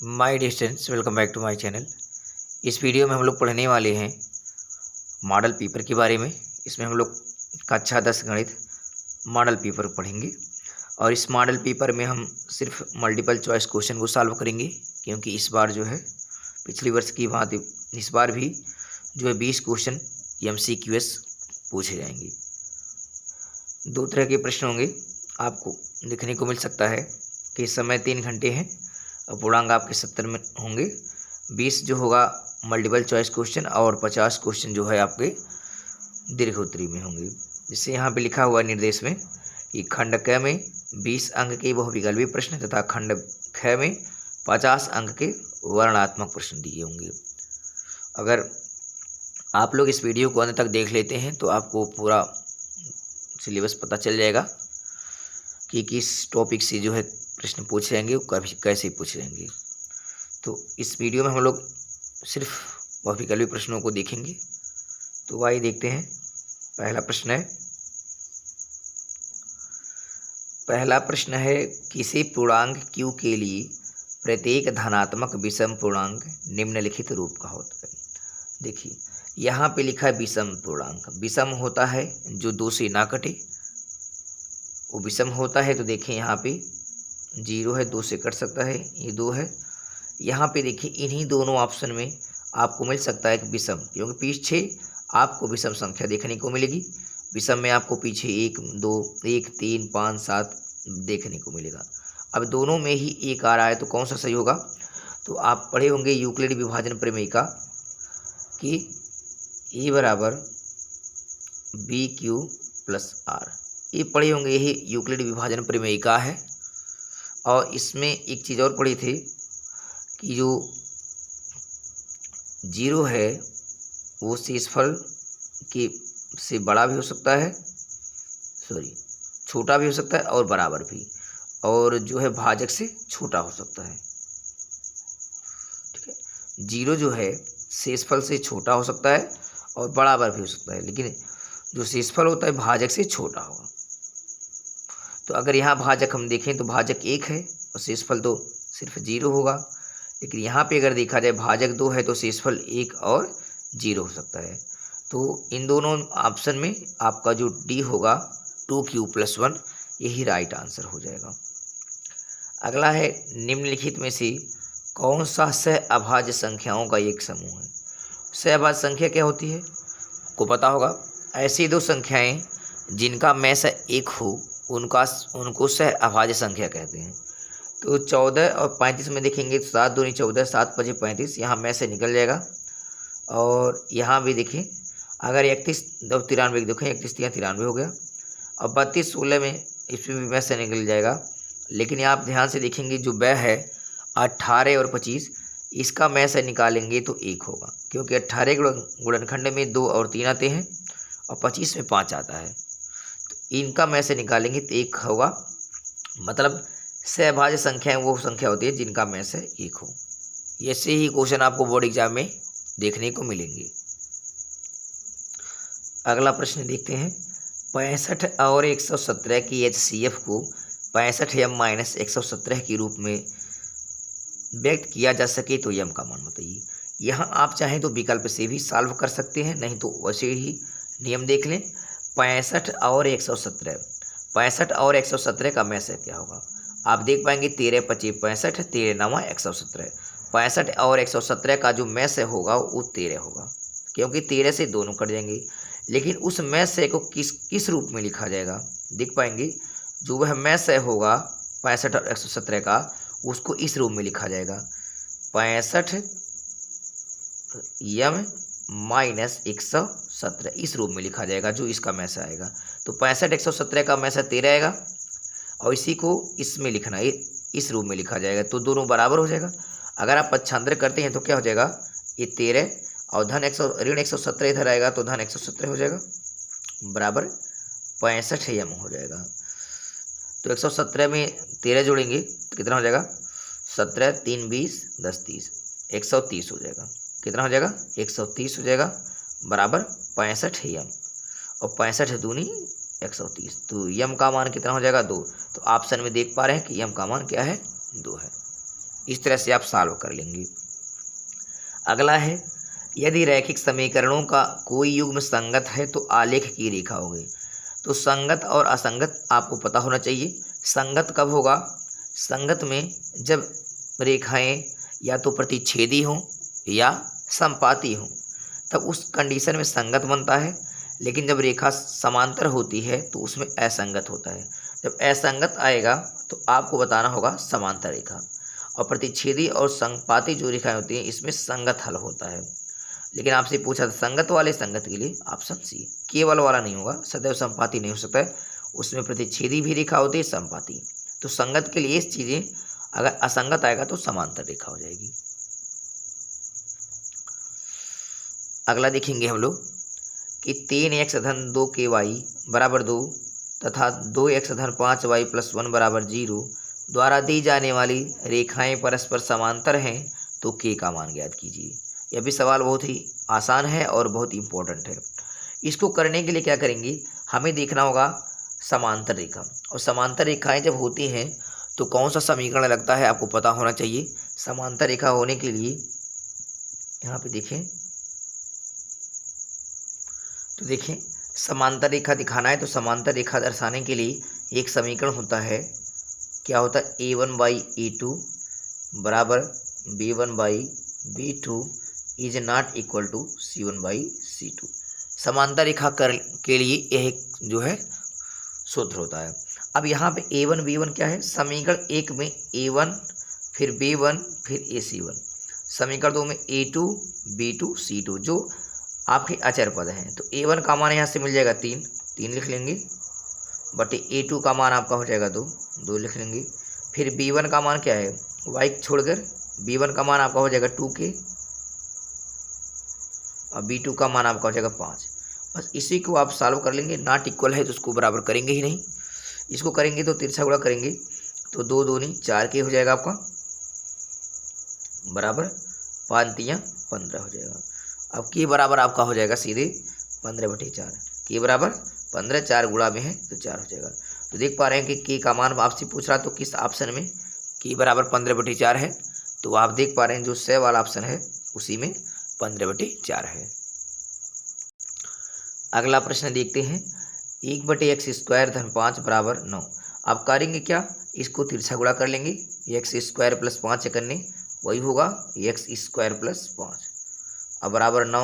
My dear students, welcome back to my channel. इस video में हम लोग पढ़ने वाले हैं मॉडल पेपर के बारे में। इसमें हम लोग कक्षा 10 गणित मॉडल पेपर पढ़ेंगे और इस मॉडल पेपर में हम सिर्फ मल्टीपल चॉइस क्वेश्चन को सॉल्व करेंगे, क्योंकि इस बार जो है पिछले वर्ष की भांति इस बार भी जो है 20 क्वेश्चन MCQS पूछे जाएंगे। दो तरह के प्रश्न होंगे, आपको देखने को मिल सकता है कि समय 3 घंटे हैं और पूर्णांक आपके 70 में होंगे। 20 जो होगा मल्टीपल चॉइस क्वेश्चन और 50 क्वेश्चन जो है आपके दीर्घोत्तरी में होंगे। जिससे यहाँ पे लिखा हुआ निर्देश में कि खंड क में 20 अंक के बहुविकल्पी प्रश्न तथा खंड ख में 50 अंक के वर्णनात्मक प्रश्न दिए होंगे। अगर आप लोग इस वीडियो को अंत तक देख लेते हैं तो आपको पूरा सिलेबस पता चल जाएगा कि किस टॉपिक से जो है प्रश्न पूछे जाएंगे और कभी कैसे पूछे जाएंगे। तो इस वीडियो में हम लोग सिर्फ बहुविकल्पी प्रश्नों को देखेंगे। तो आइए देखते हैं। पहला प्रश्न है किसी पूर्णांक q के लिए प्रत्येक धनात्मक विषम पूर्णांक निम्नलिखित रूप का होता है। देखिए यहाँ पे लिखा है विषम पूर्णांक। विषम होता है जो 2 से ना कटे, वो विषम होता है। तो देखिए यहाँ पे 0 है, 2 से कट सकता है, ये 2 है। यहाँ पे देखिए इन्हीं दोनों ऑप्शन में आपको मिल सकता है एक विषम, क्योंकि पीछे आपको विषम संख्या देखने को मिलेगी। विषम में आपको पीछे 1, 2, 1, 3, 5, 7 देखने को मिलेगा। अब दोनों में ही एक आ रहा है तो कौन सा सही होगा? तो आप पढ़े होंगे यूक्लिड विभाजन प्रमेय कि E बराबर BQ प्लस R। ये पढ़े होंगे, यही यूक्लिड विभाजन प्रमेय है। और इसमें एक चीज़ और पढ़ी थी कि जो 0 है वो शेषफल के से बड़ा भी हो सकता है, छोटा भी हो सकता है और बराबर भी, और जो है भाजक से छोटा हो सकता है। ठीक है, 0 जो है शेषफल से छोटा हो सकता है और बराबर भी हो सकता है, लेकिन जो शेषफल होता है भाजक से छोटा होगा। तो अगर यहाँ भाजक हम देखें तो भाजक 1 है और शेषफल तो सिर्फ 0 होगा। लेकिन यहाँ पे अगर देखा जाए भाजक 2 है तो शेषफल 1 और 0 हो सकता है। तो इन दोनों ऑप्शन में आपका जो डी होगा 2Q प्लस 1, यही राइट आंसर हो जाएगा। अगला है निम्नलिखित में से कौन सा सह अभाज्य संख्याओं का एक समूह है? सह अभाज्य संख्या क्या होती है आपको पता होगा। ऐसी दो संख्याएं जिनका मैं से 1 हो उनको सह अभाज्य संख्या कहते हैं। तो 14 और 35 में देखेंगे तो 7 दूनी 14, 7 पचे 35, यहाँ में से निकल जाएगा। और यहाँ भी देखें अगर 31 और 93 देखें 31 93 हो गया। और 32 16 में इसमें भी में से निकल जाएगा। लेकिन आप ध्यान से देखेंगे जो बै है 18 और 25, इसका में से निकालेंगे तो 1 होगा, क्योंकि 18 गुणनखंड में 2 और 3 आते हैं और 25 में 5 आता है। तो इनका में से निकालेंगे तो 1 होगा। मतलब सहभाज्य संख्याएं वो संख्या होती है जिनका में से 1 हो। ऐसे ही क्वेश्चन आपको बोर्ड एग्जाम में देखने को मिलेंगे। अगला प्रश्न देखते हैं। 65 और 117 की HCF को 65m-117 के रूप में व्यक्त किया जा सके तो यम का मान बताइए। यहाँ आप चाहें तो विकल्प से भी सॉल्व कर सकते हैं, नहीं तो वैसे ही नियम देख लें। 65 और 117, 65 और 117 का में से क्या होगा? आप देख पाएंगे 13 पचे 65, 13 9 117। 65 और 117 का जो में से होगा वो 13 होगा, क्योंकि 13 से दोनों कट जाएंगे। लेकिन उस में से को किस रूप में लिखा जाएगा? देख पाएंगे जो वह में से होगा 65 और 117 का, उसको इस रूप में लिखा जाएगा 65m-117, इस रूप में लिखा जाएगा जो इसका में से आएगा। तो 65 117 का में से 13 आएगा और इसी को इसमें लिखना है, इस रूप में लिखा जाएगा, तो दोनों बराबर हो जाएगा। अगर आप पक्षांतर करते हैं तो क्या हो जाएगा? ये 13 और ऋण 117 इधर आएगा तो धन 117 हो जाएगा, बराबर 65m हो जाएगा। तो 117 में 13 जोड़ेंगे तो कितना हो जाएगा? 17 3 20 10 30, 130 हो जाएगा। कितना हो जाएगा? 130 हो जाएगा, बराबर 65m। और 65 दूनी 130, तो यम का मान कितना हो जाएगा? 2। तो ऑप्शन में देख पा रहे हैं कि यम का मान क्या है? 2 है। इस तरह से आप सॉल्व कर लेंगे। अगला है, यदि रैखिक समीकरणों का कोई युग्म संगत है तो आलेख की रेखा होगी। तो संगत और असंगत आपको पता होना चाहिए। संगत कब होगा? संगत में जब रेखाएं या तो प्रतिच्छेदी हों या संपाती हों, तब उस कंडीशन में संगत बनता है। लेकिन जब रेखा समांतर होती है तो उसमें असंगत होता है। जब असंगत आएगा तो आपको बताना होगा समांतर रेखा। और प्रतिच्छेदी और संपाती जो रेखाएं होती हैं इसमें संगत हल होता है। लेकिन आपसे पूछा था संगत वाले संगत के लिए ऑप्शन सी, केवल वाला नहीं होगा, सदैव संपाती नहीं हो सकता है, उसमें प्रतिच्छेदी भी रेखा होती है, संपाती। तो संगत के लिए इस चीज़ें, अगर असंगत आएगा तो समांतर रेखा हो जाएगी। अगला देखेंगे हम लोग कि 3x धन 2ky बराबर 2 तथा 2x धन 5y प्लस 1 बराबर 0 द्वारा दी जाने वाली रेखाएं परस्पर समांतर हैं तो k का मान ज्ञात कीजिए। यह भी सवाल बहुत ही आसान है और बहुत इम्पोर्टेंट है। इसको करने के लिए क्या करेंगे, हमें देखना होगा समांतर रेखा। और समांतर रेखाएं जब होती हैं तो कौन सा समीकरण लगता है आपको पता होना चाहिए। समांतर रेखा होने के लिए यहाँ पे देखें, तो देखें समांतर रेखा दिखाना है तो समांतर रेखा दर्शाने के लिए एक समीकरण होता है। क्या होता है? a1/a2 बराबर b1/b2 is not equal to c1/c2। समांतर रेखा के लिए यह जो है सूत्र होता है। अब यहाँ पे a1 b1 क्या है? समीकरण 1 में a1 फिर b1 फिर ac1, समीकरण 2 में a2 b2 c2 जो आपके अचर पद हैं। तो a1 का मान यहाँ से मिल जाएगा 3 लिख लेंगे, बटे a2 का मान आपका हो जाएगा 2 लिख लेंगे। फिर b1 का मान क्या है? y छोड़कर b1 का मान आपका हो जाएगा 2k और b2 का मान आपका हो जाएगा 5। बस इसी को आप सॉल्व कर लेंगे। नॉट इक्वल है तो उसको बराबर करेंगे ही नहीं। इसको करेंगे तो तिरछा गुणा करेंगे तो 2 दूनी 4k हो जाएगा आपका, बराबर 5×3 = 15 हो जाएगा। अब के बराबर आपका हो जाएगा सीधे 15/4। के बराबर 15, 4 गुणा में है तो 4 हो जाएगा। तो देख पा रहे हैं कि के का मान आपसे पूछ रहा तो किस ऑप्शन में के बराबर 15/4 है। तो आप देख पा रहे हैं जो स वाला ऑप्शन है उसी में 15/4 है। अगला प्रश्न देखते हैं, 1/x² धन 5 बराबर 9। आप करेंगे क्या? इसको तिरछा गुणा कर लेंगे। x² + 5 करने वही होगा x² + 5 अब बराबर 9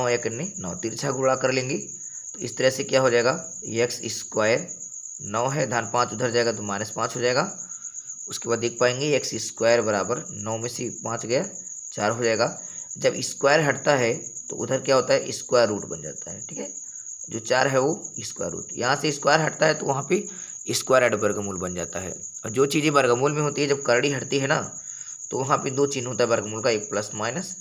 9 तिरछा गुणा कर लेंगे तो इस तरह से क्या हो जाएगा, x² 9 है, धन 5 उधर जाएगा तो -5 हो जाएगा। उसके बाद देख पाएंगे x² बराबर 9 में से 5 गया 4 हो जाएगा। जब स्क्वायर हटता है तो उधर क्या होता है? स्क्वायर रूट बन जाता है। ठीक है, जो 4 है वो स्क्वायर रूट, यहाँ से स्क्वायर हटता है तो वहाँ पे स्क्वायर एड वर्गमूल बन जाता है। और जो चीज़ें वर्गमूल में होती है जब करड़ी हटती है ना तो वहाँ पे 2 चिन्ह होता है वर्गमूल का, एक प्लस माइनस,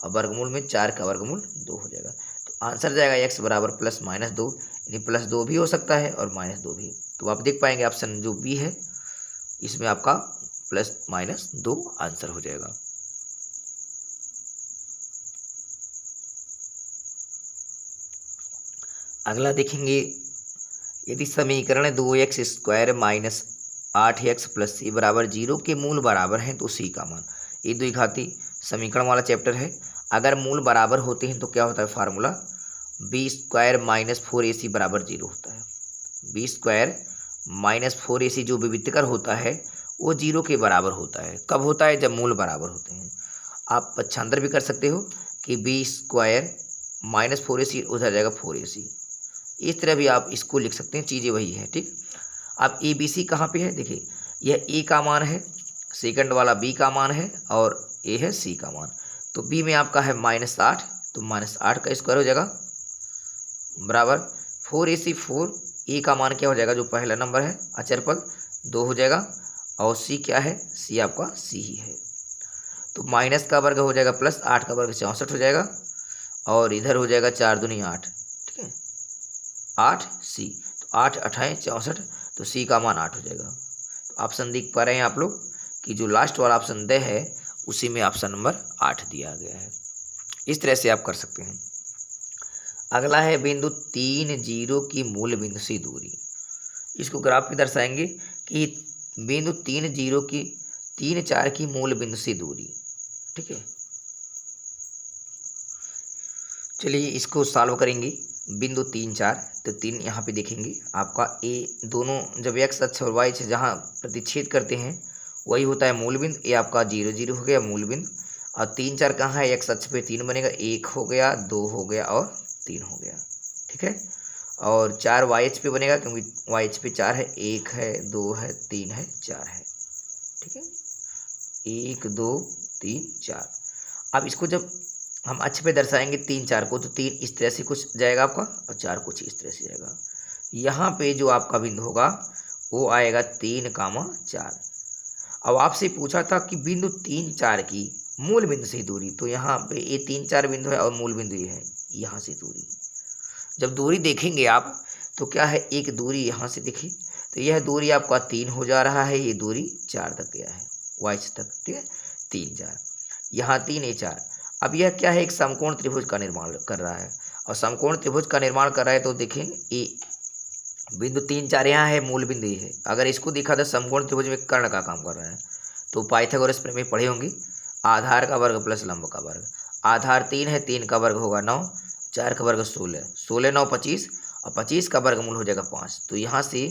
और वर्गमूल में 4 का वर्गमूल 2 हो जाएगा। तो आंसर जाएगा x बराबर +-2, यानी +2 भी हो सकता है और -2 भी। तो आप देख पाएंगे ऑप्शन जो बी है इसमें आपका +-2 आंसर हो जाएगा। अगला देखेंगे, यदि समीकरण 2x² - 8x + c बराबर 0 के मूल बराबर हैं तो c का मान। ये द्विघाती समीकरण वाला चैप्टर है। अगर मूल बराबर होते हैं तो क्या होता है फार्मूला, b² - 4ac बराबर 0 होता है। b² - 4ac जो विविधकर होता है वो 0 के बराबर होता है। कब होता है? जब मूल बराबर होते हैं। आप पक्षांतर भी कर सकते हो कि b² - 4ac उधर जाएगा 4ac, इस तरह भी आप इसको लिख सकते हैं, चीज़ें वही है। ठीक, अब ए बी सी कहाँ पे है? देखिए यह ए का मान है, सेकंड वाला बी का मान है और ए है सी का मान। तो बी में आपका है -8, तो -8 का स्क्वायर हो जाएगा बराबर 4ac 4, ए का मान क्या हो जाएगा जो पहला नंबर है अचर पद 2 हो जाएगा, और सी क्या है? सी आपका सी ही है। तो माइनस का वर्ग हो जाएगा +8 का वर्ग 64 हो जाएगा, और इधर हो जाएगा 4 दूनी 8, ठीक है 8 सी, तो 8 8 64, तो सी का मान 8 हो जाएगा। तो ऑप्शन देख पा रहे हैं आप लोग कि जो लास्ट वाला ऑप्शन द है उसी में ऑप्शन नंबर 8 दिया गया है। इस तरह से आप कर सकते हैं। अगला है बिंदु 3 0 की मूल बिंदु से दूरी। इसको ग्राफ पे दर्शाएंगे कि बिंदु 3 0 की 3 4 की मूल बिंदु से दूरी। ठीक है, चलिए इसको सॉल्व करेंगे। बिंदु 3 4, तो 3 यहाँ पे देखेंगे आपका ए, दोनों जब एक्स अक्ष और वाई अक्ष जहाँ प्रतिच्छेद करते हैं वही होता है मूल बिंदु। ये आपका 0 0 हो गया मूल बिंदु। और 3 4 कहाँ है, एक्स अक्ष पे 3 बनेगा, 1 हो गया, 2 हो गया और 3 हो गया। ठीक है, और 4 वाई अक्ष पे बनेगा क्योंकि वाई अक्ष पे 4 है, 1 है, 2 है, 3 है, 4 है। ठीक है, 1 2 3 4। अब इसको जब हम अक्ष पे दर्शाएंगे 3 4 को, तो 3 इस तरह से कुछ जाएगा आपका और 4 कुछ इस तरह से जाएगा। यहाँ पे जो आपका बिंदु होगा वो आएगा 3 4। अब आपसे पूछा था कि बिंदु 3 4 की मूल बिंदु से दूरी, तो यहाँ पे ये 3 4 बिंदु है और मूल बिंदु ये है, यहाँ से दूरी। जब दूरी देखेंगे आप तो क्या है, एक दूरी यहाँ से दिखी, तो यह दूरी आपका 3 हो जा रहा है, ये दूरी 4 तक गया है, वाई तक। ठीक है, 3 4, यहाँ 3 ये 4। अब यह क्या है, एक समकोण त्रिभुज का निर्माण कर रहा है, और समकोण त्रिभुज का निर्माण कर रहा है तो देखें ये बिंदु 3 4 यहाँ है, मूल बिंदु ये है। अगर इसको देखा तो समकोण त्रिभुज में कर्ण का काम कर रहा है। तो पाइथागोरस प्रमेय पढ़े होंगे, आधार का वर्ग प्लस लंब का वर्ग। आधार 3 है, 3 का वर्ग होगा 9, 4 का वर्ग 16, 16 9 25, और 25 का वर्गमूल हो जाएगा 5। तो यहाँ से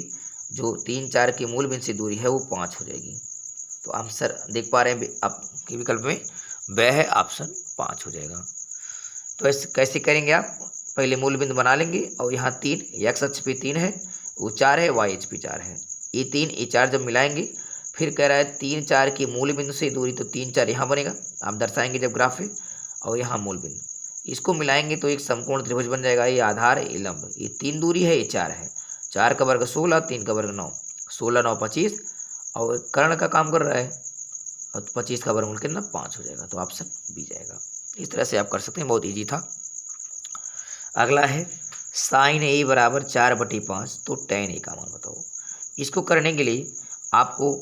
जो 3 4 की मूल बिंदु से दूरी है वो 5 हो जाएगी। तो आंसर देख पा रहे हैं आपके विकल्प में, वह है ऑप्शन 5 हो जाएगा। तो ऐसे कैसे करेंगे आप, पहले मूल बिंदु बना लेंगे और यहाँ 3, एक्स अक्ष पे 3 है, वो 4 है, वाई अक्ष पे 4 है, ये 3 ये 4 जब मिलाएंगे फिर कह रहा है 3 4 की मूल बिंदु से दूरी, तो 3 4 यहाँ बनेगा, आप दर्शाएंगे जब ग्राफ है, और यहाँ मूल बिंदु, इसको मिलाएंगे तो एक समकोण त्रिभुज बन जाएगा। ये आधार, ये लंब, ये 3 दूरी है, ये 4 है, 4 का वर्ग 16, 3 का वर्ग 9, 16 9 25, और कर्ण का काम कर रहा है, और 25 का वर्गमूल कितना 5 हो जाएगा। तो ऑप्शन बी जाएगा। इस तरह से आप कर सकते हैं, बहुत इजी था। अगला है साइन ए बराबर 4/5, तो टेन ए का मान बताओ। इसको करने के लिए आपको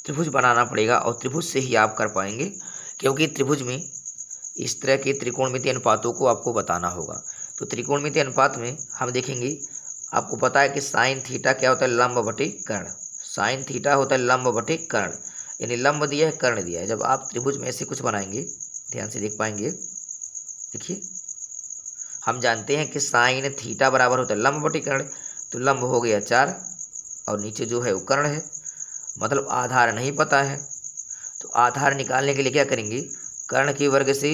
त्रिभुज बनाना पड़ेगा, और त्रिभुज से ही आप कर पाएंगे, क्योंकि त्रिभुज में इस तरह के त्रिकोणमितीय अनुपातों को आपको बताना होगा। तो त्रिकोणमितीय अनुपात में हम देखेंगे, आपको पता है कि साइन थीटा क्या होता है, लंब बटे कर्ण। साइन थीटा होता है लंब बटे कर्ण, यानी लंब दिया है, कर्ण दिया है। जब आप त्रिभुज में ऐसे कुछ बनाएंगे, ध्यान से देख पाएंगे, देखिए हम जानते हैं कि साइन थीटा बराबर होता है लंब बटे कर्ण, तो लंब हो गया 4 और नीचे जो है वो कर्ण है, मतलब आधार नहीं पता है। तो आधार निकालने के लिए क्या करेंगे, कर्ण के वर्ग से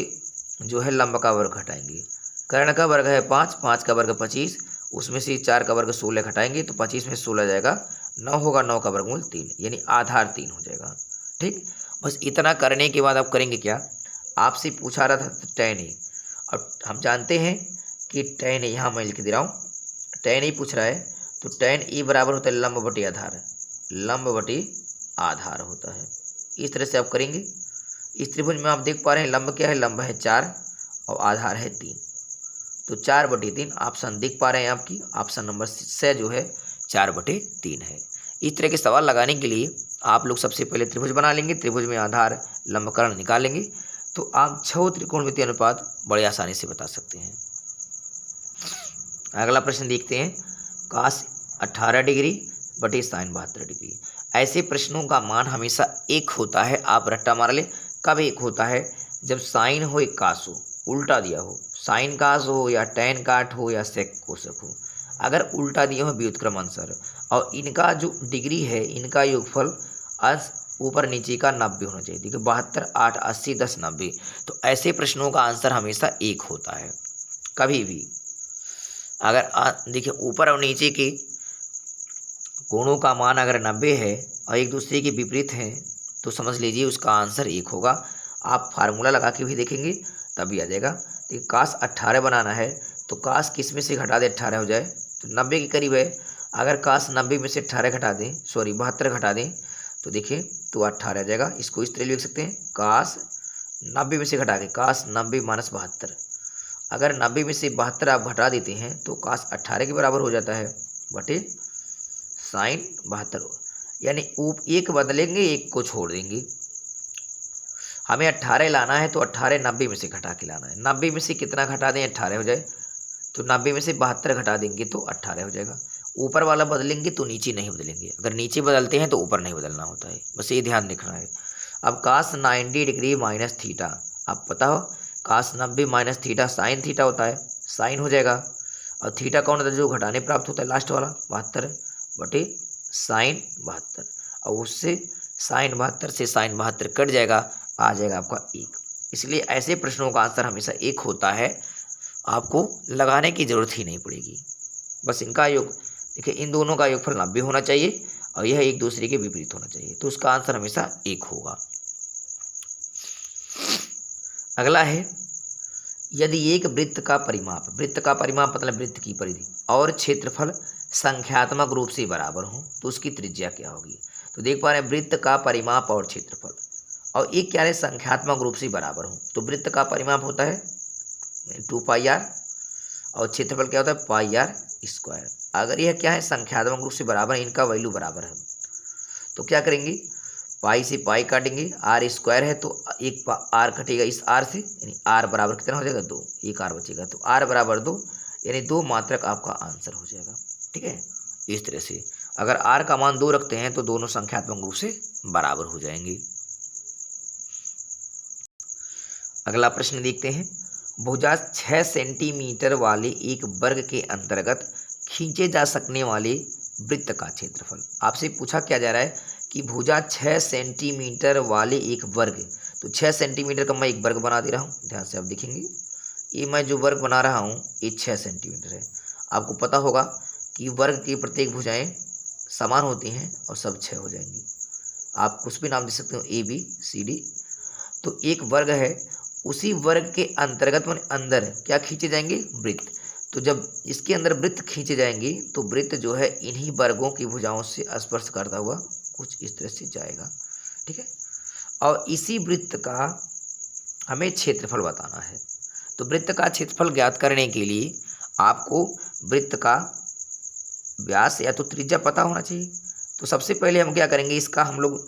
जो है लंब का वर्ग घटाएंगे। कर्ण का वर्ग है 5, 5 का वर्ग 25, उसमें से 4 का वर्ग 16 घटाएंगे तो 25 में 16 जाएगा, 9 होगा, 9 का वर्गमूल 3, यानी आधार 3 हो जाएगा। ठीक, बस इतना करने के बाद आप करेंगे क्या, आपसे पूछा रहा था टेन ए, और हम जानते हैं कि टेन ए, यहाँ मैं लिख दे रहा हूँ, टेन ए पूछ रहा है, तो टेन ए बराबर होता है लंब बटे आधार, लंब बटे आधार होता है। इस तरह से आप करेंगे। इस त्रिभुज में आप देख पा रहे हैं लंब क्या है, लंब है 4 और आधार है 3, तो 4/3 ऑप्शन देख पा रहे हैं, आपकी ऑप्शन नंबर से जो है 4/3 है। इस तरह के सवाल लगाने के लिए आप लोग सबसे पहले त्रिभुज बना लेंगे, त्रिभुज में आधार लंब कर्ण निकालेंगे, तो आप 6 त्रिकोणमितीय अनुपात बड़े आसानी से बता सकते हैं। अगला प्रश्न देखते हैं, cos 18 डिग्री बटे साइन 72 डिग्री। ऐसे प्रश्नों का मान हमेशा 1 होता है, आप रट्टा मार ले। कब 1 होता है, जब साइन हो एक कास हो, उल्टा दिया हो, साइन कास हो या टेन काट हो या सेक कोसक हो। अगर उल्टा दिए हो व्युत्क्रम अंतर, और इनका जो डिग्री है, इनका योगफल अंश ऊपर नीचे का 90 होना चाहिए। देखिए 72 8 80 10 90, तो ऐसे प्रश्नों का आंसर हमेशा 1 होता है कभी भी। अगर देखिए ऊपर और नीचे के कोणों का मान अगर 90 है और एक दूसरे के विपरीत हैं, तो समझ लीजिए उसका आंसर 1 होगा। आप फार्मूला लगा के भी देखेंगे तभी आ जाएगा। देखिए कास 18 बनाना है, तो कास किस में से घटा दे 18 हो जाए, तो 90 के करीब है। अगर कास 90 में से 18 घटा दें, सॉरी 72 घटा दें, तो देखिए तो 18 आ जाएगा। इसको इस तरह लिख सकते हैं, कास 90 में से घटा के कास 90 माइनस 72। अगर 90 में से 72 आप घटा देते हैं तो कास 18 के बराबर हो जाता है बटे साइन 72, यानी एक बदलेंगे, एक को छोड़ देंगे। हमें 18 लाना है तो 18 90 में से घटा के लाना है। 90 में से कितना घटा दें 18 हो जाए, तो 90 में से 72 घटा देंगे तो 18 हो जाएगा। ऊपर वाला बदलेंगे तो नीचे नहीं बदलेंगे, अगर नीचे बदलते हैं तो ऊपर नहीं बदलना होता है, बस ये ध्यान रखना है। अब cos 90 डिग्री माइनस थीटा, आप पता हो cos 90 minus theta sine theta होता है, साइन हो जाएगा। और थीटा कौन होता है जो घटाने प्राप्त होता है, लास्ट वाला 72 बटे साइन 72, और उससे साइन 72 से साइन 72 कट जाएगा, आ जाएगा आपका 1। इसलिए ऐसे प्रश्नों का आंसर हमेशा 1 होता है, आपको लगाने की जरूरत ही नहीं पड़ेगी। बस इनका योग देखिए, इन दोनों का योगफल 90 होना चाहिए और यह एक दूसरे के विपरीत होना चाहिए, तो उसका आंसर हमेशा 1 होगा। अगला है, यदि एक वृत्त का परिमाप, वृत्त का परिमाप मतलब वृत्त की परिधि और क्षेत्रफल संख्यात्मक रूप से बराबर हो तो उसकी त्रिज्या क्या होगी। तो देख पा रहे हैं वृत्त का परिमाप और क्षेत्रफल, और एक क्या है संख्यात्मक रूप से बराबर हो, तो वृत्त का परिमाप होता है 2πr और क्षेत्रफल क्या होता है πr²। अगर यह क्या है संख्यात्मक रूप से बराबर है, इनका वैल्यू बराबर है, तो क्या करेंगे पाई से पाई काटेंगे, r² है तो एक r कटेगा इस r से, यानी r बराबर कितना हो जाएगा 2, एक r बचेगा, तो r बराबर 2 यानी 2 मात्रक आपका आंसर हो जाएगा। ठीक है, इस तरह से अगर r का मान 2 रखते हैं तो दोनों संख्यात्मक रूप से बराबर हो जाएंगे। अगला प्रश्न देखते हैं, भुजा 6 सेंटीमीटर वाले एक वर्ग के अंतर्गत खींचे जा सकने वाले वृत्त का क्षेत्रफल। आपसे पूछा क्या जा रहा है कि भुजा 6 सेंटीमीटर वाले एक वर्ग, तो 6 सेंटीमीटर का मैं एक वर्ग बना दे रहा हूँ, ध्यान से आप देखेंगे, ये मैं जो वर्ग बना रहा हूँ ये 6 सेंटीमीटर है। आपको पता होगा कि वर्ग की प्रत्येक भुजाएं समान होती हैं और सब 6 हो जाएंगी। आप कुछ भी नाम दे सकते हो, ABCD। तो एक वर्ग है, उसी वर्ग के अंतर्गत में अंदर क्या खींचे जाएंगे वृत्त, तो जब इसके अंदर वृत्त खींचे जाएंगे तो वृत्त जो है इन्हीं वर्गों की भुजाओं से स्पर्श करता हुआ कुछ इस तरह से जाएगा। ठीक है, और इसी वृत्त का हमें क्षेत्रफल बताना है। तो वृत्त का क्षेत्रफल ज्ञात करने के लिए आपको वृत्त का व्यास या तो त्रिज्या पता होना चाहिए। तो सबसे पहले हम क्या करेंगे, इसका हम लोग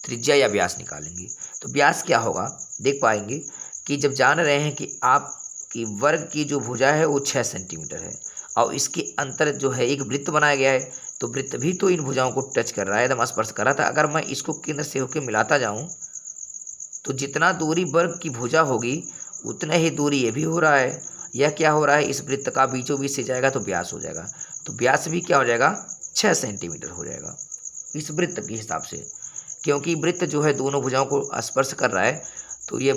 त्रिज्या या व्यास निकालेंगे। तो व्यास क्या होगा, देख पाएंगे कि जब जान रहे हैं कि आपकी वर्ग की जो भुजा है वो 6 सेंटीमीटर है और इसके अंतर जो है एक वृत्त बनाया गया है, तो वृत्त भी तो इन भुजाओं को टच कर रहा है, एकदम स्पर्श कर रहा था। अगर मैं इसको केंद्र से होकर मिलाता जाऊं तो जितना दूरी वर्ग की भुजा होगी उतना ही दूरी ये भी हो रहा है। यह क्या हो रहा है, इस वृत्त का बीचों बीच से जाएगा तो व्यास हो जाएगा, तो व्यास भी क्या हो जाएगा 6 सेंटीमीटर हो जाएगा इस वृत्त के हिसाब से। क्योंकि वृत्त जो है दोनों भुजाओं को स्पर्श कर रहा है, तो ये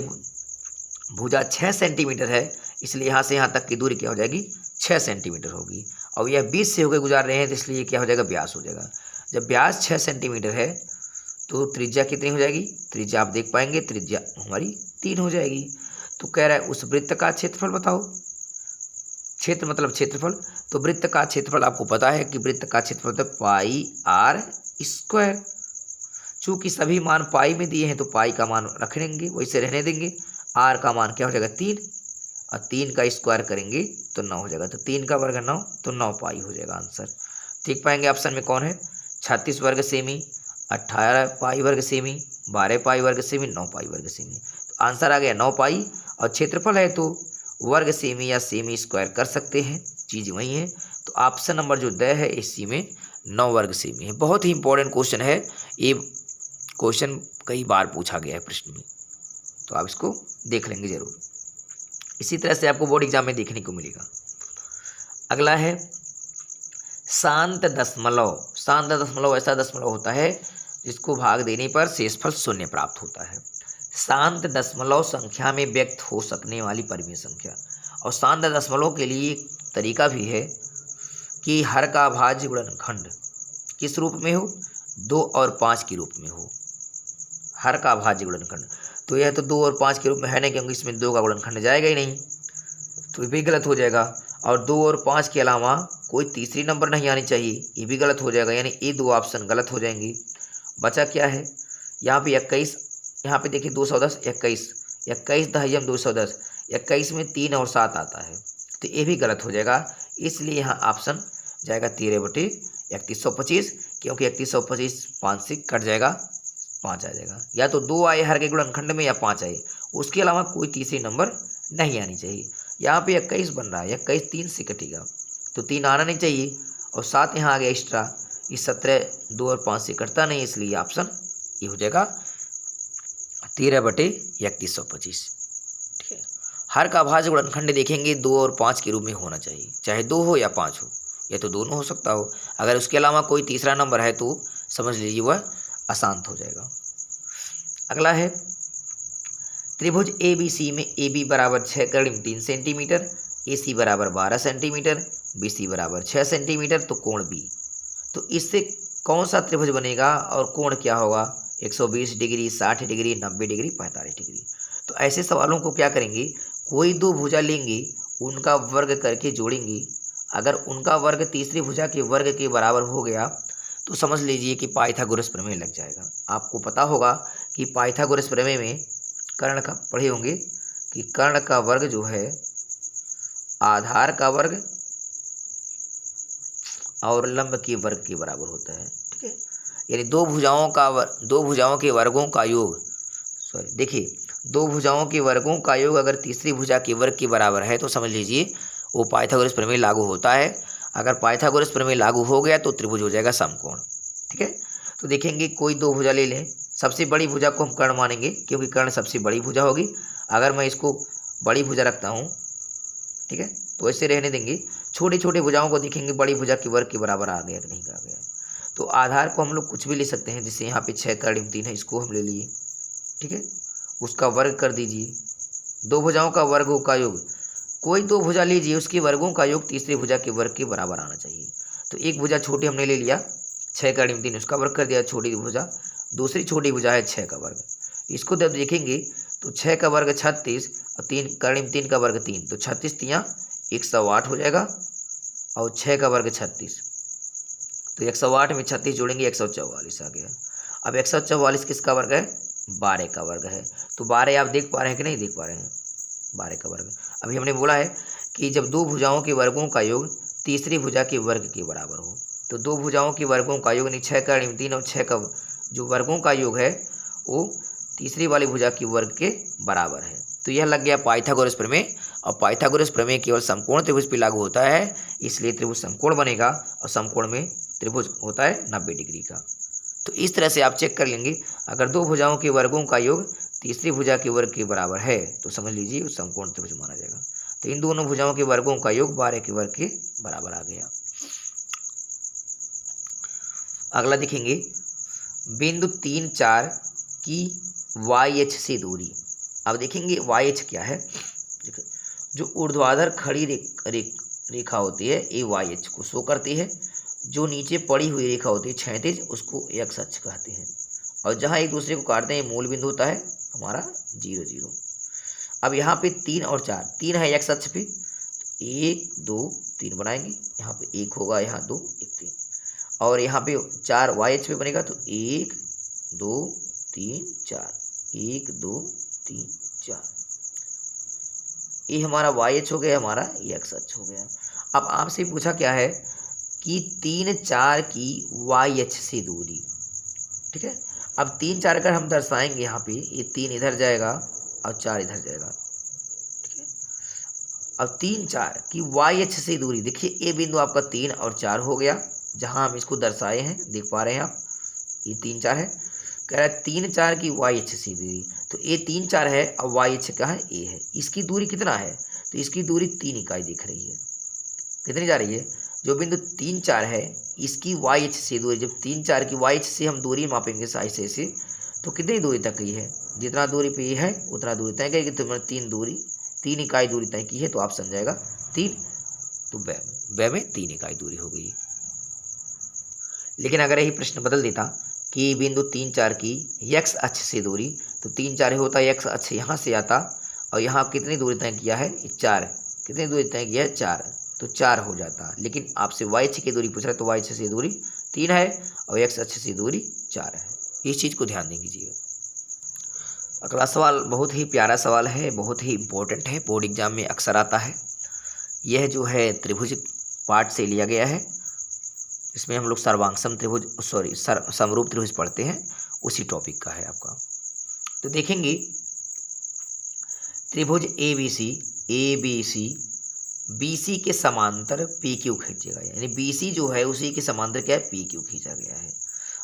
भुजा 6 सेंटीमीटर है, इसलिए यहाँ से यहाँ तक की दूरी क्या हो जाएगी 6 सेंटीमीटर होगी। और यह 20 से होकर गुजार रहे हैं, तो इसलिए क्या हो जाएगा व्यास हो जाएगा। जब व्यास 6 सेंटीमीटर है तो त्रिज्या कितनी हो जाएगी, त्रिज्या आप देख पाएंगे त्रिज्या हमारी 3 हो जाएगी। तो कह रहा है उस वृत्त का क्षेत्रफल बताओ, क्षेत्र मतलब क्षेत्रफल, तो वृत्त का क्षेत्रफल आपको पता है कि वृत्त का क्षेत्रफल होता है πr²। चूँकि सभी मान पाई में दिए हैं तो पाई का मान रख लेंगे, वैसे रहने देंगे। r का मान क्या हो जाएगा 3, और 3 का स्क्वायर करेंगे तो 9 हो जाएगा, तो 3 का वर्ग 9, तो 9 पाई हो जाएगा आंसर। ठीक पाएंगे ऑप्शन में कौन है, 36 वर्ग सेमी, 18 पाई वर्ग सेमी, 12 पाई वर्ग सेमी, 9 पाई वर्ग सेमी। तो आंसर आ गया 9 पाई, और क्षेत्रफल है तो वर्ग सेमी या सेमी स्क्वायर कर सकते हैं, चीज़ वही है। तो ऑप्शन नंबर जो द है इसी में 9 वर्ग सेमी है। बहुत ही इंपॉर्टेंट क्वेश्चन है, ये क्वेश्चन कई बार पूछा गया है प्रश्न में, तो आप इसको देख लेंगे जरूर। इसी तरह से आपको बोर्ड एग्जाम में देखने को मिलेगा। अगला है शांत दशमलव। शांत दशमलव ऐसा दशमलव होता है जिसको भाग देने पर शेषफल 0 प्राप्त होता है। शांत दशमलव संख्या में व्यक्त हो सकने वाली परिमेय संख्या। और शांत दशमलव के लिए एक तरीका भी है कि हर का भाज्य गुणनखंड किस रूप में हो, 2 और 5 के रूप में हो। हर का भाज्य गुणनखंड, तो यह तो 2 और 5 के रूप में है नहीं, क्योंकि इसमें 2 का गुणनखंड जाएगा ही नहीं, तो ये भी गलत हो जाएगा। और 2 और 5 के अलावा कोई तीसरी नंबर नहीं आनी चाहिए, ये भी गलत हो जाएगा, यानी ये 2 ऑप्शन गलत हो जाएंगे। बचा क्या है, यहाँ पे 21, यहाँ पे देखिए 210, 21, 21 दहयम 210, 21 में 3 और 7 आता है, तो ये भी गलत हो जाएगा। इसलिए यहाँ ऑप्शन जाएगा 13/3125, क्योंकि 3125 5 से कट जाएगा, 5 आ जाएगा। या तो 2 आए हर के गुणनखंड में या 5 आए, उसके अलावा कोई तीसरी नंबर नहीं आनी चाहिए। यहाँ पे 21 बन रहा है, 21 3 से कटेगा, तो 3 आना नहीं चाहिए, और 7 यहाँ आ गया एक्स्ट्रा, इस 17 2 और 5 से कटता नहीं, इसलिए ऑप्शन ये हो जाएगा 13/3125। ठीक है। हर का अभाज्य गुणनखंड देखेंगे 2 और 5 के रूप में होना चाहिए, चाहे 2 हो या 5 हो, या तो दोनों हो सकता हो। अगर उसके अलावा कोई तीसरा नंबर है तो समझ लीजिए वह अशांत हो जाएगा। अगला है त्रिभुज ए बी सी में ए बी बराबर 6 × 3 सेंटीमीटर, ए सी बराबर 12 सेंटीमीटर, बी सी बराबर 6 सेंटीमीटर, तो कोण बी। तो इससे कौन सा त्रिभुज बनेगा और कोण क्या होगा? 120 डिग्री, 60 डिग्री, 90 डिग्री, 45 डिग्री। तो ऐसे सवालों को क्या करेंगे, कोई दो भुजा लेंगे, उनका वर्ग करके जोड़ेंगे। अगर उनका वर्ग तीसरी भुजा के वर्ग के बराबर हो गया तो समझ लीजिए कि पाइथागोरस प्रमेय लग जाएगा। आपको पता होगा कि पाइथागोरस प्रमेय में कर्ण का पढ़े होंगे कि कर्ण का वर्ग जो है आधार का वर्ग और लंब के वर्ग के बराबर होता है। ठीक है, यानी दो भुजाओं के वर्गों का योग, देखिए दो भुजाओं के वर्गों का योग अगर तीसरी भुजा के वर्ग के बराबर है तो समझ लीजिए वो पाइथागोरस प्रमेय लागू होता है। अगर पाइथागोरस प्रमेय लागू हो गया तो त्रिभुज हो जाएगा समकोण। ठीक है, तो देखेंगे कोई दो भुजा ले लें, सबसे बड़ी भुजा को हम कर्ण मानेंगे क्योंकि कर्ण सबसे बड़ी भुजा होगी। अगर मैं इसको बड़ी भुजा रखता हूँ, ठीक है, तो ऐसे रहने देंगे। छोटी छोटी भुजाओं को देखेंगे बड़ी भुजा के वर्ग के बराबर आ गया कि नहीं आ गया। तो आधार को हम लोग कुछ भी ले सकते हैं, जैसे यहाँ पे 6 × 3 है, इसको हम ले लिए। ठीक है, उसका वर्ग कर दीजिए। दो भुजाओं का वर्गों का योग, कोई दो भुजा लीजिए, उसके वर्गों का योग तीसरी भुजा के वर्ग के बराबर आना चाहिए। तो एक भुजा छोटी हमने ले लिया, 6 × 3, उसका वर्ग कर दिया छोटी भुजा। दूसरी छोटी भुजा है 6 का वर्ग, इसको जब देखेंगे तो 6 का वर्ग 36 और 3 × 3 का वर्ग 3, तो 36 × 3 108 हो जाएगा और 6 का वर्ग 36, तो 108 में 36 जोड़ेंगे 144 आ गया। अब 144 किसका वर्ग है? 12 का वर्ग है। तो 12 आप देख पा रहे हैं कि नहीं देख पा रहे हैं? 12 का वर्ग। अभी हमने बोला है कि जब दो भुजाओं के वर्गों का योग तीसरी भुजा के वर्ग के बराबर हो, तो दो भुजाओं के वर्गों का योग यानी 6 × 3 और 6 का जो वर्गों का योग है वो तीसरी वाली भुजा के वर्ग के बराबर है। तो यह लग गया पाइथागोरस प्रमेय। और पाइथागोरस प्रमेय केवल समकोण त्रिभुज पर लागू होता है, इसलिए त्रिभुज समकोण बनेगा और समकोण में त्रिभुज होता है 90 डिग्री का। तो इस तरह से आप चेक कर लेंगे, अगर दो भुजाओं के वर्गों का योग तीसरी भुजा के वर्ग के बराबर है तो समझ लीजिए वो समकोण त्रिभुज माना जाएगा। तो इन दोनों भुजाओं के वर्गों का योग 12 के वर्ग के बराबर आ गया। अगला देखेंगे बिंदु 3, 4 की YH से दूरी। अब देखेंगे YH क्या है। जो ऊर्ध्वाधर खड़ी रेखा होती है ये YH को शो करती है। जो नीचे पड़ी हुई रेखा होती है क्षैतिज, उसको x अक्ष कहते हैं। और जहाँ एक दूसरे को काटते हैं मूल बिंदु होता है हमारा 0, 0। अब यहाँ पे 3 और 4, 3 है x अक्ष पे, 1, 2, 3 बनाएंगे। यहाँ पे 1 होगा, यहाँ 2, 1, 3। और यहाँ पे 4 YH पे बनेगा, तो 1, 2, 3, 4, 1, 2, 3, 4। ये हमारा YH हो गया, हमारा x अक्ष हो गया। अब आपसे पूछा क्या है कि 3, 4 की YH से दूरी। ठीक है, अब 3, 4 कर हम दर्शाएंगे। यहाँ पे ये 3 इधर जाएगा और 4 इधर जाएगा। ठीक है, अब 3, 4 की YH से दूरी, देखिए ये बिंदु आपका 3 और 4 हो गया, जहां हम इसको दर्शाए हैं, देख पा रहे हैं आप, ये 3, 4 है। कह रहा है 3, 4 की YH से दूरी, तो ये 3, 4 है और YH का है ए है। इसकी दूरी कितना है? तो इसकी दूरी 3 इकाई दिख रही है। कितनी जा रही है? जो बिंदु 3, 4 है इसकी YH से दूरी, जब 3, 4 की YH से हम दूरी मापेंगे ऐसे, तो कितनी दूरी तक की है? जितना दूरी पे है उतना दूरी तय करेगी। तो मैंने 3 इकाई दूरी तय की है, तो ऑप्शन जाएगा 3। तो बै में 3 इकाई दूरी हो गई। लेकिन अगर यही प्रश्न बदल देता कि बिंदु 3, 4 की x अक्ष से दूरी, तो 3, 4 होता है x अक्ष यहाँ से आता और यहाँ कितनी दूरी तय किया है? 4। कितनी दूरी तय किया है? 4, तो 4 हो जाता। लेकिन आपसे YH की दूरी पूछ रहा है, तो YH से दूरी 3 है और x अक्ष से दूरी 4 है। इस चीज़ को ध्यान दीजिए। अगला सवाल बहुत ही प्यारा सवाल है, बहुत ही इम्पोर्टेंट है, बोर्ड एग्जाम में अक्सर आता है। यह जो है त्रिभुज पार्ट से लिया गया है। इसमें हम लोग सर्वांगसम त्रिभुज समरूप त्रिभुज पढ़ते हैं, उसी टॉपिक का है आपका। तो देखेंगे त्रिभुज ABC BC के समांतर PQ खींचेगा, यानी BC जो है उसी के समांतर क्या है? PQ खींचा गया है।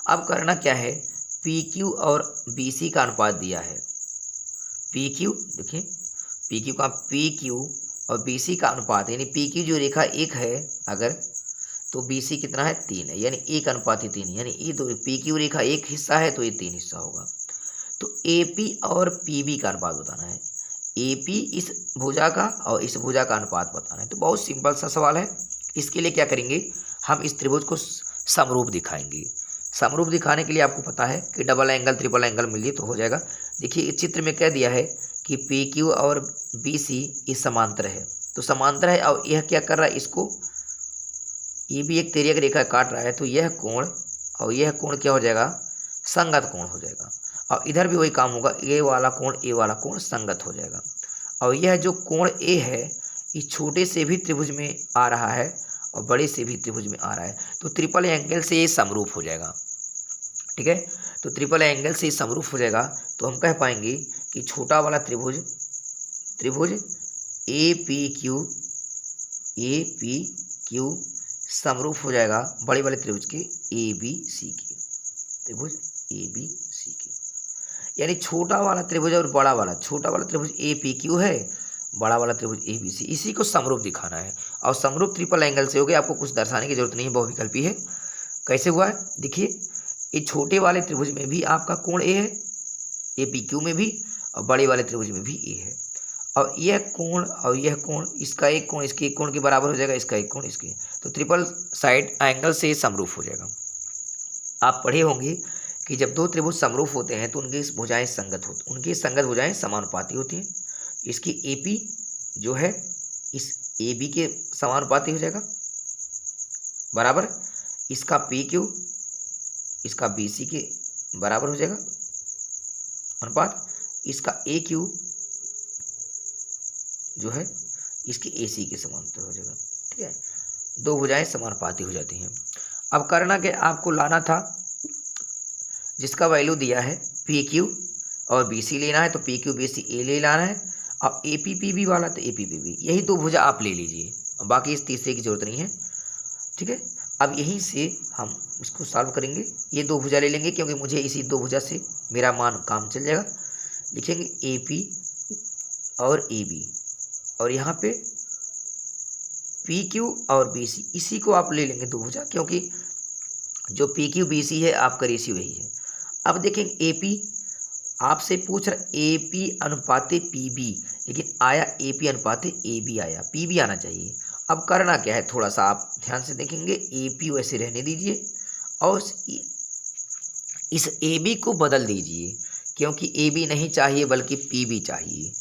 अब करना क्या है? PQ और BC का अनुपात दिया है, पी क्यू, देखिए पी क्यू का पी क्यू और बी सी का अनुपात, यानी पी क्यू जो रेखा 1 है अगर, तो बी सी कितना है 3 है, यानी 1:3, यानी ये दो पी क्यू रेखा 1 हिस्सा है तो ये 3 हिस्सा होगा। तो ए पी और पी बी का अनुपात बताना है, ए पी इस भुजा का और इस भुजा का अनुपात बताना है। तो बहुत सिंपल सा सवाल है। इसके लिए क्या करेंगे, हम इस त्रिभुज को समरूप दिखाएंगे। समरूप दिखाने के लिए आपको पता है कि डबल एंगल ट्रिपल एंगल मिलिए तो हो जाएगा। देखिए इस चित्र में कह दिया है कि पी क्यू और बी सी ये समांतर है, तो समांतर है और यह क्या कर रहा है, इसको ये भी एक तिर्यक रेखा काट रहा है, तो यह कोण और यह कोण क्या हो जाएगा, संगत कोण हो जाएगा। और इधर भी वही काम होगा, ए वाला कोण संगत हो जाएगा। और यह जो कोण ए है इस छोटे से भी त्रिभुज में आ रहा है और बड़े से भी त्रिभुज में आ रहा है, तो ट्रिपल एंगल से ये समरूप हो जाएगा। ठीक है, तो ट्रिपल एंगल से समरूप हो जाएगा, तो हम कह पाएंगे कि छोटा वाला त्रिभुज ए पी क्यू समरूप हो जाएगा बड़े वाले त्रिभुज के ए बी सी के, त्रिभुज ए बी सी के। यानी छोटा वाला त्रिभुज और बड़ा वाला, छोटा वाला त्रिभुज ए पी क्यू है, बड़ा वाला त्रिभुज ए बी सी, इसी को समरूप दिखाना है। और समरूप ट्रिपल एंगल से हो गया, आपको कुछ दर्शाने की जरूरत नहीं है, बहुविकल्पी है। कैसे हुआ है, देखिए ये छोटे वाले त्रिभुज में भी आपका कोण ए है, ए पी क्यू में भी, और बड़े वाले त्रिभुज में भी ए है। और यह कोण और यह कोण, इसका एक कोण इसके एक कोण के बराबर हो जाएगा, इसका एक कोण इसके, तो ट्रिपल साइड एंगल से समरूप हो जाएगा। आप पढ़े होंगे कि जब दो त्रिभुज समरूप होते हैं तो उनकी भुजाएं संगत होती, उनकी संगत भुजाएं समानुपाती होती हैं। इसकी ए पी जो है इस ए बी के समानुपाती हो जाएगा बराबर, इसका पी क्यू इसका बी सी के बराबर हो जाएगा अनुपात, इसका ए क्यू जो है इसके ए सी के समांतर हो जाएगा। ठीक है, दो भुजाएं समानुपाती हो जाती हैं। अब करना क्या, आपको लाना था जिसका वैल्यू दिया है पी क्यू और बी सी लेना है, तो पी क्यू बी सी ए ले लाना है, और ए पी पी बी वाला तो ए पी पी बी, यही दो भुजा आप ले लीजिए, बाकी इस तीसरे की जरूरत नहीं है। ठीक है, अब यहीं से हम इसको सॉल्व करेंगे, ये दो भुजा ले लेंगे क्योंकि मुझे इसी दो भुजा से मेरा मान काम चल जाएगा। लिखेंगे ए पी और ए बी, और यहाँ पे पी क्यू और बी सी, इसी को आप ले लेंगे दो भुजा, क्योंकि जो पी क्यू बी सी है आपका रेशियो यही है। अब देखेंगे ए पी आपसे पूछ रहा ए पी अनुपाते पी बी, लेकिन आया ए पी अनुपाते ए बी आया, पी बी आना चाहिए। अब करना क्या है, थोड़ा सा आप ध्यान से देखेंगे, ए पी वैसे रहने दीजिए और इस ए बी को बदल दीजिए, क्योंकि ए बी नहीं चाहिए बल्कि पी बी चाहिए।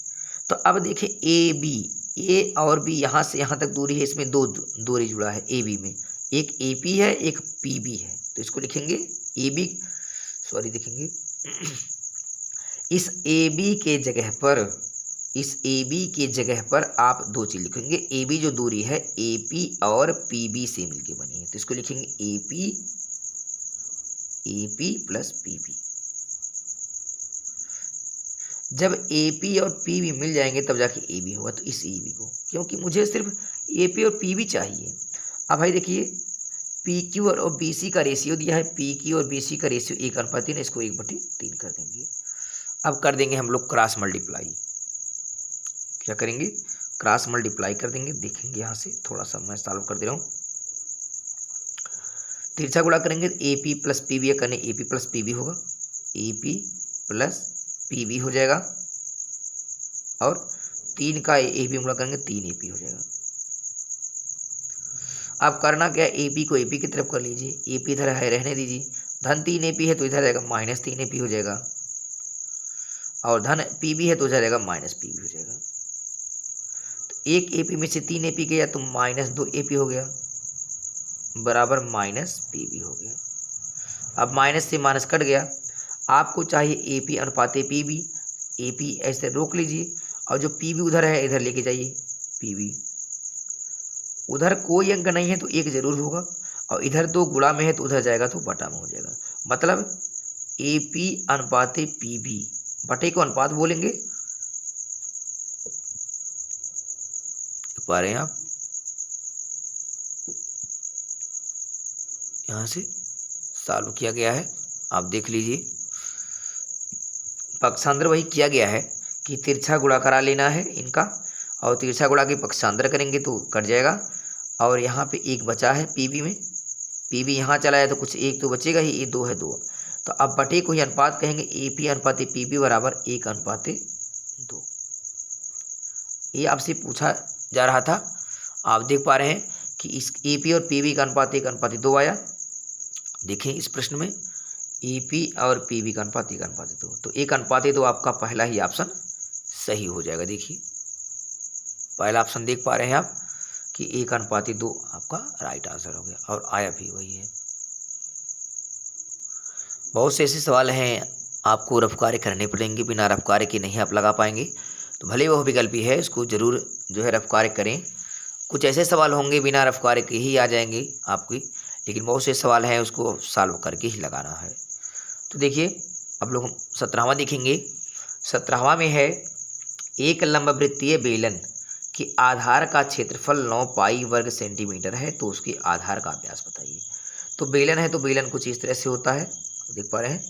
तो अब देखें ए बी, ए और बी यहाँ से यहाँ तक दूरी है, इसमें दो दूरी जुड़ा है ए बी में, एक ए पी है एक पी बी है, तो इसको लिखेंगे ए बी, सॉरी देखेंगे इस ए बी के जगह पर, इस ए बी के जगह पर आप दो चीज लिखेंगे, ए बी जो दूरी है ए पी और पी बी से मिलके बनी है, तो इसको लिखेंगे A P plus P B. जब ए पी और पी बी मिल जाएंगे तब जाके ए बी होगा, तो इस ए बी को, क्योंकि मुझे सिर्फ ए पी और पी बी चाहिए। अब भाई देखिए पी क्यू और बी सी का रेशियो दिया है, पी क्यू और बी सी का रेशियो 1:3, इसको 1/3 कर देंगे। अब कर देंगे हम लोग क्रॉस मल्टीप्लाई, क्या करेंगे, क्रॉस मल्टीप्लाई कर देंगे। देखेंगे यहाँ से थोड़ा सा मैं सॉल्व कर दे रहा हूँ, तिरछा गुणा करेंगे, A P plus P B करने A P plus P B होगा, A P plus P B हो जाएगा, और 3 का ए बी गुणा करेंगे 3 ए पी हो जाएगा। अब करना क्या, ए पी को ए पी की तरफ कर लीजिए, ए पी इधर है रहने दीजिए, धन 3 ए पी है तो इधर रहेगा -3 ए पी हो जाएगा, और धन पी बी है तो इधर रहेगा -पी बी हो जाएगा। तो एक ए पी में से 3 ए पी गया तो -2 ए पी हो गया बराबर -पी बी हो गया। अब माइनस से माइनस कट गया, आपको चाहिए ए पी अनुपाते पी बी, ए पी ऐसे रोक लीजिए, और जो पी बी उधर है इधर लेके जाइए, पी बी उधर कोई अंक नहीं है तो एक जरूर होगा, और इधर 2 गुणा में है तो उधर जाएगा तो बटा में हो जाएगा, मतलब ए पी अनुपाते पी बी, बटे को अनुपात बोलेंगे, पा रहे हैं आप, यहाँ से सॉल्व किया गया है, आप देख लीजिए। पक्षांतर वही किया गया है कि तिरछा गुणा करा लेना है इनका, और तिरछा गुणा के पक्षांतर करेंगे तो कट जाएगा। और यहाँ पे एक बचा है पीबी में, पीबी यहाँ चला है तो कुछ एक तो बचेगा ही, ये 2 है 2। तो अब बटे को ही अनुपात कहेंगे, AP अनुपात पीबी बराबर 1:2। ये आपसे पूछा जा रहा था। आप देख पा रहे हैं कि इस AP और PB का अनुपात 1:2 आया। देखें इस प्रश्न में AP और PB का अनुपात 1:2, तो 1:2 आपका पहला ही ऑप्शन सही हो जाएगा। देखिए पहला ऑप्शन देख पा रहे हैं आप कि 1:2 आपका राइट आंसर हो गया, और आया भी वही है। बहुत से ऐसे सवाल हैं आपको रफ कार्य करने पड़ेंगे, बिना रफ कार्य के नहीं आप लगा पाएंगे, तो भले वह विकल्प ही है, इसको जरूर जो है रफ कार्य करें। कुछ ऐसे सवाल होंगे बिना रफ कार्य के ही आ जाएंगे आपकी, लेकिन बहुत से सवाल हैं उसको सॉल्व करके ही लगाना है। तो देखिए अब लोग 17वां देखेंगे। 17वां में है एक लंबवृत्तीय बेलन कि आधार का क्षेत्रफल 9 पाई वर्ग सेंटीमीटर है, तो उसके आधार का व्यास बताइए। तो बेलन है, तो बेलन कुछ इस तरह से होता है, देख पा रहे हैं।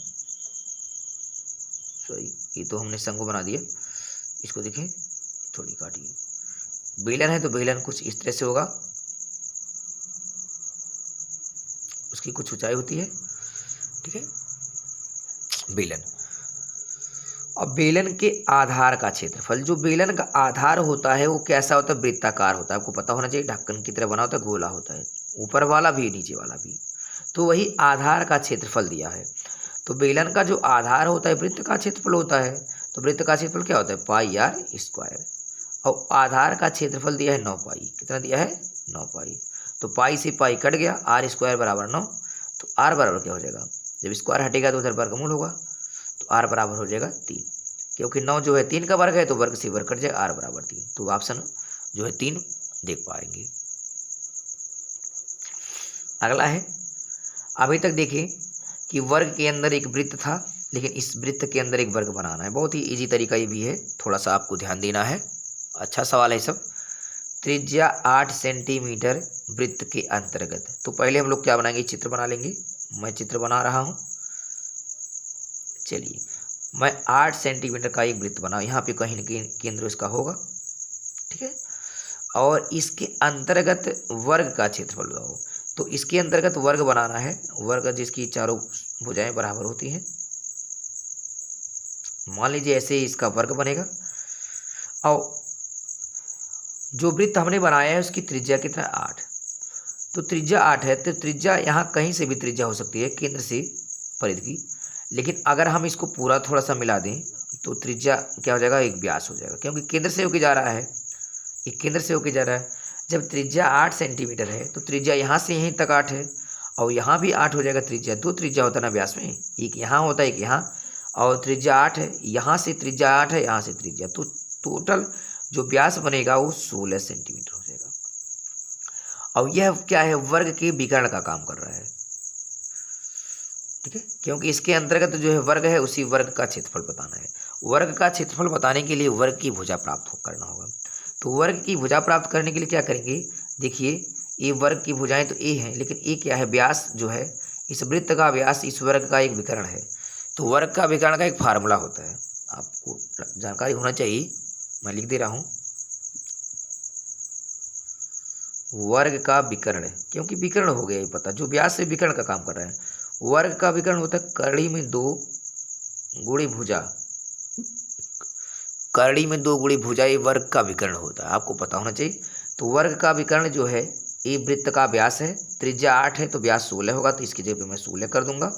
सॉरी, ये तो हमने शंकु बना दिया, इसको देखें थोड़ी काटिए। बेलन है तो बेलन कुछ इस तरह से होगा, उसकी कुछ ऊंचाई होती है, ठीक है बेलन। अब बेलन के आधार का क्षेत्रफल, जो बेलन का आधार होता है वो कैसा होता है, वृत्ताकार होता है। आपको पता होना चाहिए, ढक्कन की तरह बना होता है, गोला होता है, ऊपर वाला भी नीचे वाला भी। तो वही आधार का क्षेत्रफल दिया है। तो बेलन का जो आधार होता है वृत्त का क्षेत्रफल होता है, तो वृत्त का क्षेत्रफल क्या होता है, πr²। और आधार का क्षेत्रफल दिया है 9 पाई। कितना दिया है, 9 पाई। तो पाई से पाई कट गया, r² बराबर 9। तो r बराबर क्या हो जाएगा, जब स्क्वायर हटेगा तो उधर वर्गमूल होगा, तो r बराबर हो जाएगा 3, क्योंकि 9 जो है 3 का वर्ग है, तो वर्ग से वर्ग कट जाए, r बराबर 3। तो ऑप्शन जो है 3 देख पाएंगे। अगला है, अभी तक देखिए कि वर्ग के अंदर एक वृत्त था, लेकिन इस वृत्त के अंदर एक वर्ग बनाना है। बहुत ही इजी तरीका ये भी है, थोड़ा सा आपको ध्यान देना है। अच्छा सवाल है सब। त्रिज्या 8 सेंटीमीटर वृत्त के अंतर्गत। तो पहले हम लोग क्या बनाएंगे, चित्र बना लेंगे। मैं चित्र बना रहा हूँ। चलिए मैं 8 सेंटीमीटर का एक वृत्त बनाऊँ, यहाँ पे कहीं न कहीं केंद्र इसका होगा, ठीक है। और इसके अंतर्गत वर्ग का क्षेत्रफल बताओ। तो इसके अंतर्गत वर्ग बनाना है, वर्ग जिसकी चारों भुजाएं बराबर होती हैं। मान लीजिए ऐसे इसका वर्ग बनेगा, और जो वृत्त हमने बनाया है उसकी त्रिज्या कितना, 8। तो त्रिज्या 8 है, तो त्रिज्या यहाँ कहीं से भी त्रिज्या हो सकती है, केंद्र से परिधि की। लेकिन अगर हम इसको पूरा थोड़ा सा मिला दें तो त्रिज्या क्या हो जाएगा, एक व्यास हो जाएगा, क्योंकि केंद्र से होके जा रहा है, एक केंद्र से होके जा रहा है। जब त्रिज्या 8 सेंटीमीटर है तो त्रिज्या यहाँ से यहीं तक 8 है, और यहाँ भी 8 हो जाएगा त्रिज्या। 2 त्रिज्या होता है ना व्यास में, एक यहाँ होता है एक यहाँ, और त्रिज्या 8 है, यहाँ से त्रिज्या 8 है, यहाँ से त्रिज्या, तो टोटल जो व्यास बनेगा वो 16 सेंटीमीटर हो जाएगा। और यह क्या है, वर्ग के विकर्ण का काम कर रहा है, ठीक है, क्योंकि इसके अंतर्गत जो है वर्ग है, उसी वर्ग का क्षेत्रफल बताना है। वर्ग का क्षेत्रफल बताने के लिए वर्ग की भुजा प्राप्त करना होगा। तो वर्ग की भुजा प्राप्त करने के लिए क्या करेंगे, देखिए ये वर्ग की भुजाएं तो ए हैं, लेकिन ए क्या है, व्यास जो है, इस वृत्त का व्यास इस वर्ग का एक विकर्ण है। तो वर्ग का विकर्ण का एक फार्मूला होता है, आपको जानकारी होना चाहिए, मैं लिख दे रहा हूँ। वर्ग का विकर्ण, क्योंकि विकर्ण हो गया ये पता, जो व्यास से विकर्ण का काम कर रहा है। वर्ग का विकर्ण होता है करड़ी में 2 गुणी भुजा, करड़ी में 2 गुणी भुजा, ये वर्ग का विकर्ण होता है, आपको पता होना चाहिए। तो वर्ग का विकर्ण जो है ये वृत्त का व्यास है, त्रिज्या 8 है तो व्यास 16 होगा, तो इसकी जगह पे मैं 16 कर दूंगा,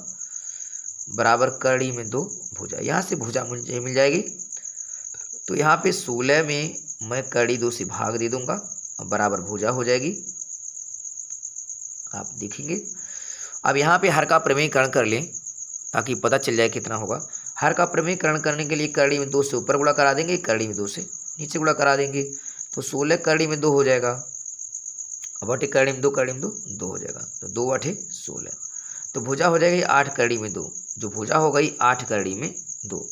बराबर करड़ी में 2 भुजा। यहाँ से भुजा मुझे मिल जाएगी, तो यहाँ पे 16 में मैं करड़ी 2 से भाग दे दूंगा, बराबर भुजा हो जाएगी, आप देखेंगे। अब यहाँ पे हर का प्रमेयकरण कर लें ताकि पता चल जाए कितना होगा। हर का प्रमेयकरण करने के लिए करड़ी में 2 से ऊपर गुणा करा देंगे, करड़ी में 2 से नीचे गुणा करा देंगे, तो 16 करड़ी में 2 हो जाएगा, अब 8 करड़ी में 2, करड़ी में 2 2 हो जाएगा, तो 2 8 16। तो भुजा हो जाएगी 8 करड़ी में 2, जो भुजा हो गई 8 करड़ी में 2।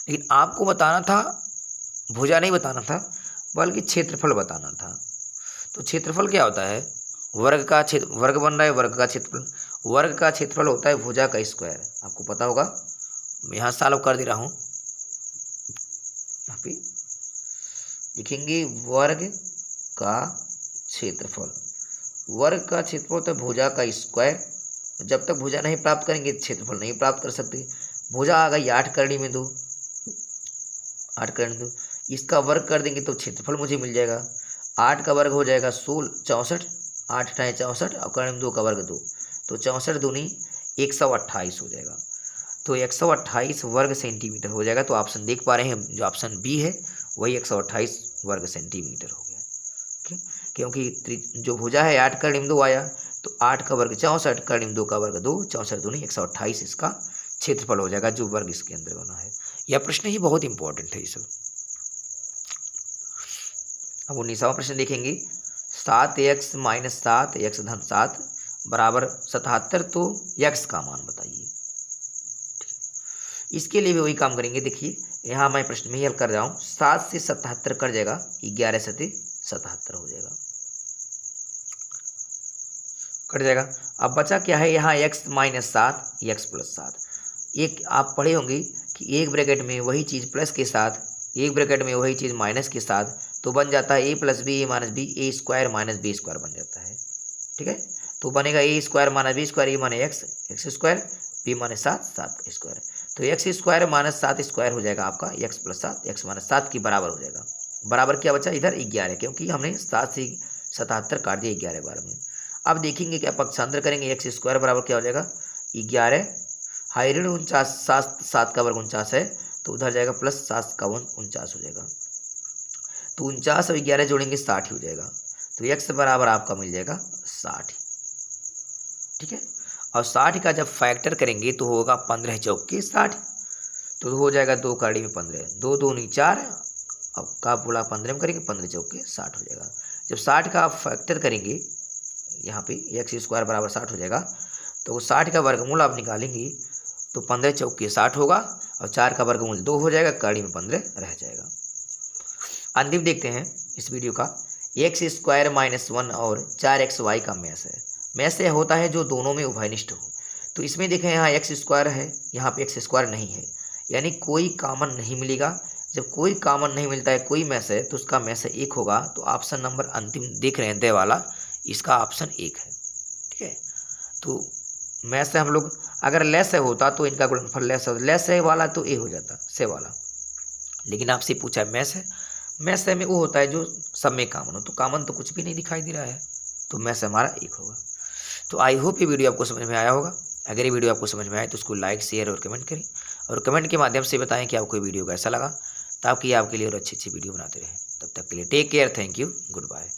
लेकिन आपको बताना था, भुजा नहीं बताना था, बल्कि क्षेत्रफल बताना था। तो क्षेत्रफल क्या होता है, वर्ग का क्षेत्र, वर्ग बन रहा है, वर्ग का क्षेत्रफल, वर्ग का क्षेत्रफल होता है भुजा का स्क्वायर, आपको पता होगा। मैं यहाँ सॉल्व कर दे रहा हूँ। यहाँ पे लिखेंगे वर्ग का क्षेत्रफल। वर्ग का क्षेत्रफल तो भुजा का स्क्वायर। जब तक भुजा नहीं प्राप्त करेंगे क्षेत्रफल नहीं प्राप्त कर सकते। भुजा आ गई 8 करनी में 2, 8 करनी 2, इसका वर्ग कर देंगे तो क्षेत्रफल मुझे मिल जाएगा। 8 का वर्ग हो जाएगा 16, 64, 8 × 64 और करनी में 2 का वर्ग 2, तो 64 दूनी 128 हो जाएगा। तो 128 वर्ग सेंटीमीटर हो जाएगा। तो ऑप्शन देख पा रहे हैं, जो ऑप्शन बी है वही 128 वर्ग सेंटीमीटर हो गया। ठीक, क्योंकि जो भुजा है 8 करनी में 2 आया, तो 8 का वर्ग 64, करनी में 2 का वर्ग 2, 64 दूनी 128 इसका क्षेत्रफल हो जाएगा, जो वर्ग इसके अंदर बना है। यह प्रश्न ही बहुत इंपॉर्टेंट है ये सब। अब 19वां प्रश्न देखेंगे। 7x - 7x - 7 बराबर 77, तो x का मान बताइए। इसके लिए भी वही काम करेंगे। देखिए यहाँ मैं प्रश्न में ही हल कर रहा हूँ। 7 से 77 कट जाएगा, 11 सते 77 हो जाएगा, कट जाएगा। अब बचा क्या है यहाँ, x - 7 x + 7। एक आप पढ़े होंगे कि एक ब्रैकेट में वही चीज़ प्लस के साथ, एक ब्रैकेट में वही चीज़ माइनस के साथ, तो बन जाता है a + b a - b, a² - b² बन जाता है। ठीक है, तो बनेगा a² - b², a माने x, x², b माने 7, 7 का स्क्वायर। तो x² - 7² हो जाएगा आपका x + 7, x - 7 की बराबर हो जाएगा। बराबर क्या बचा इधर 11, क्योंकि हमने 7 से 77 काट दिया 11 बार में। अब देखेंगे क्या पक्षांतर करेंगे, x² बराबर क्या हो जाएगा 11, हाई ऋण 49, 7 का वर्ग 49 है, तो उधर जाएगा प्लस 7 का 49 हो जाएगा। तो 49 और 11 जोड़ेंगे 60 हो जाएगा। तो x बराबर आपका मिल जाएगा 60। ठीक है, और 60 का जब फैक्टर करेंगे तो होगा 15 चौके 60, तो हो जाएगा 2 कड़ी में 15, 2 दूनी 4, अब का बोला 15 में करेंगे, 15 चौके 60 हो जाएगा। जब 60 का फैक्टर करेंगे यहाँ पे x² बराबर 60 हो जाएगा, तो 60 का वर्गमूल आप निकालेंगे तो 15 चौके 60 होगा, और 4 का वर्गमूल 2 हो जाएगा, कड़ी में 15 रह जाएगा। अंतिम देखते हैं इस वीडियो का। x² - 1 और 4xy का मैस है। मैस यह होता है जो दोनों में उभयनिष्ठ हो। तो इसमें देखें यहाँ x² है, यहाँ पे x² नहीं है, यानी कोई कॉमन नहीं मिलेगा। जब कोई कॉमन नहीं मिलता है, कोई मैस है, तो उसका मैस 1 होगा। तो ऑप्शन नंबर अंतिम देख रहे हैं दे वाला, इसका ऑप्शन 1 है। ठीक है, तो मैस से हम लोग अगर लेस है होता तो इनका गुणनफल लेस है वाला तो ए हो जाता, से वाला। लेकिन आपसे पूछा मैस है, मैस में वो होता है जो सब में कॉमन हो, तो कॉमन तो कुछ भी नहीं दिखाई दे रहा है, तो मैस हमारा 1 होगा। तो आई होप ये वीडियो आपको समझ में आया होगा। अगर ये वीडियो आपको समझ में आए तो उसको लाइक, शेयर और कमेंट करें, और कमेंट के माध्यम से बताएं कि आपको ये वीडियो कैसा लगा, ताकि आपके लिए और अच्छी वीडियो बनाते रहें। तब तक के लिए take care, thank you, good bye.